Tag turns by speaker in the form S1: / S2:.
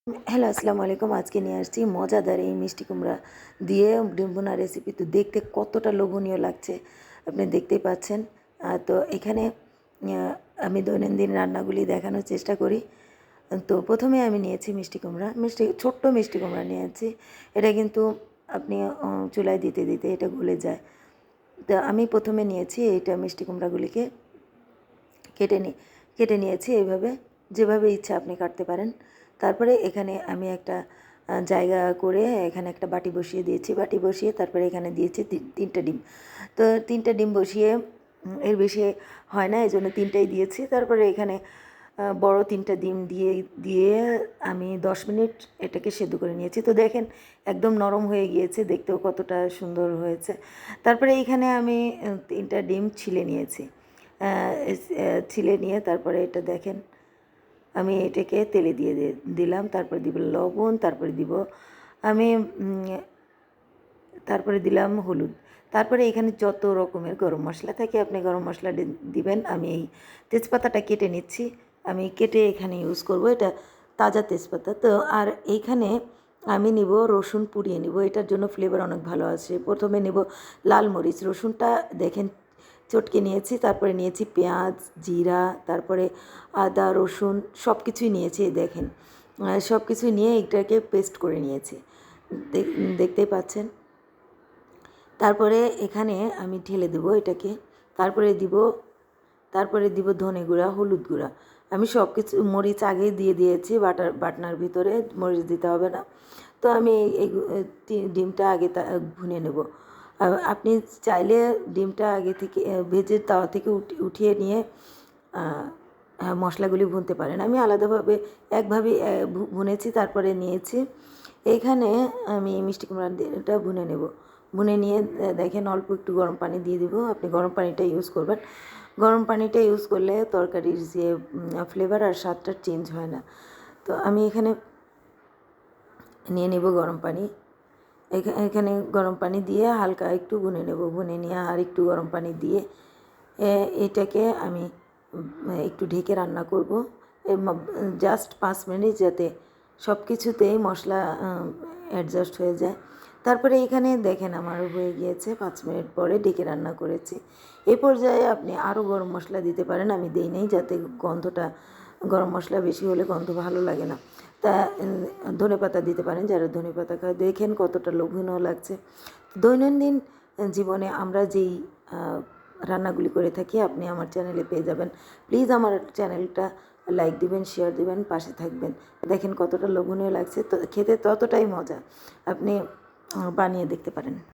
S1: Hello, আসসালামু আলাইকুম। আজকে নিয়ে আসছি মজাদার এই মিষ্টি কুমড়া দিয়ে ডিম ভুনা রেসিপি। তো দেখতে কতটা লোভনীয় লাগছে আপনি দেখতেই পাচ্ছেন। তো এখানে আমি দৈনন্দিন রান্নাগুলি দেখানোর চেষ্টা করি। তো প্রথমে আমি নিয়েছি মিষ্টি কুমড়া, ছোট্ট মিষ্টি কুমড়া নিয়েছি। এটা কিন্তু আপনি চুলায় দিতে দিতে এটা গলে যায়। তো আমি প্রথমে নিয়েছি এইটা মিষ্টি কুমড়াগুলিকে কেটে নি কেটে নিয়েছি এইভাবে, যেভাবে ইচ্ছা আপনি কাটতে পারেন। তারপরে এখানে আমি একটা জায়গা করে এখানে একটা বাটি বসিয়ে দিয়েছি। বাটি বসিয়ে তারপরে এখানে দিয়েছি 3টা ডিম। তো 3টা ডিম বসিয়ে এর বেশি হয় না, এজন্য 3টাই দিয়েছি। তারপরে এখানে বড় 3টা ডিম দিয়ে দিয়ে আমি 10 মিনিট এটাকে সেদ্ধ করে নিয়েছি। তো দেখেন একদম নরম হয়ে গিয়েছে, দেখতেও কতটা সুন্দর হয়েছে। তারপরে এইখানে আমি 3টা ডিম ছিলে নিয়েছি। ছিলে নিয়ে তারপরে এটা দেখেন আমি এটাকে তেলে দিয়ে দিলাম। তারপরে দিব লবণ, তারপরে দিব আমি তারপরে দিলাম হলুদ। তারপরে এখানে যত রকমের গরম মশলা থাকে আপনি গরম মশলা দিবেন। আমি এই তেজপাতাটা কেটে নিচ্ছি, আমি কেটে এখানে ইউজ করব। এটা তাজা তেজপাতা। তো আর এইখানে আমি নিব রসুন পুড়িয়ে নিব, এটার জন্য ফ্লেভার অনেক ভালো আছে। প্রথমে নেব লাল মরিচ, রসুনটা দেখেন চটকে নিয়েছি। তারপরে নিয়েছি পেঁয়াজ, জিরা, তারপরে আদা, রসুন সব কিছুই নিয়েছি। দেখেন সব কিছুই নিয়ে এটাকে পেস্ট করে নিয়েছি, দেখতেই পাচ্ছেন। তারপরে এখানে আমি ঢেলে দেবো এটাকে। তারপরে দিব ধনে গুঁড়া, হলুদ গুঁড়া। আমি সব কিছু মরিচ আগেই দিয়ে দিয়েছি, বাটনার ভিতরে মরিচ দিতে হবে না। তো আমি এই ডিমটা আগে ভুনে নেব। আপনি চাইলে ডিমটা আগে থেকে ভেজে তাওয়া থেকে উঠিয়ে নিয়ে মশলাগুলি ভুনতে পারেন। আমি আলাদাভাবে একভাবে ভুনেছি, তারপরে নিয়েছি। এইখানে আমি মিষ্টি কুমড়াটা ভুনে নেব। ভুনে নিয়ে দেখেন অল্প একটু গরম পানি দিয়ে দিব। আপনি গরম পানিটা ইউজ করবেন। গরম পানিটা ইউজ করলে তরকারির যে ফ্লেভার আর স্বাদটা চেঞ্জ হয় না। তো আমি এখানে নিয়ে নেব গরম পানি। এখানে গরম পানি দিয়ে হালকা একটু ভুনে নেব। ভুনে নিয়ে আর একটু গরম পানি দিয়ে এটাকে আমি একটু ঢেকে রান্না করব জাস্ট 5 মিনিট, যাতে সব কিছুতেই মশলা অ্যাডজাস্ট হয়ে যায়। তারপরে এখানে দেখেন আমার হয়ে গিয়েছে। 5 মিনিট পরে ঢেকে রান্না করেছি। এই পর্যায়ে আপনি আরও গরম মশলা দিতে পারেন, আমি দিই নাই, যাতে গন্ধটা, গরম মশলা বেশি হলে গন্ধ ভালো লাগে না। তা ধনেপাতা দিতে পারেন যারা ধনেপাতা খায়। দেখেন কতটা লোভনীয় লাগছে। দৈনন্দিন জীবনে আমরা যেই রান্নাগুলি করে থাকি আপনি আমার চ্যানেলে পেয়ে যাবেন। প্লিজ আমার চ্যানেলটা লাইক দিবেন, শেয়ার দিবেন, পাশে থাকবেন। দেখেন কতটা লোভনীয় লাগছে, তো খেতে ততটাই মজা। আপনি বানিয়ে দেখতে পারেন।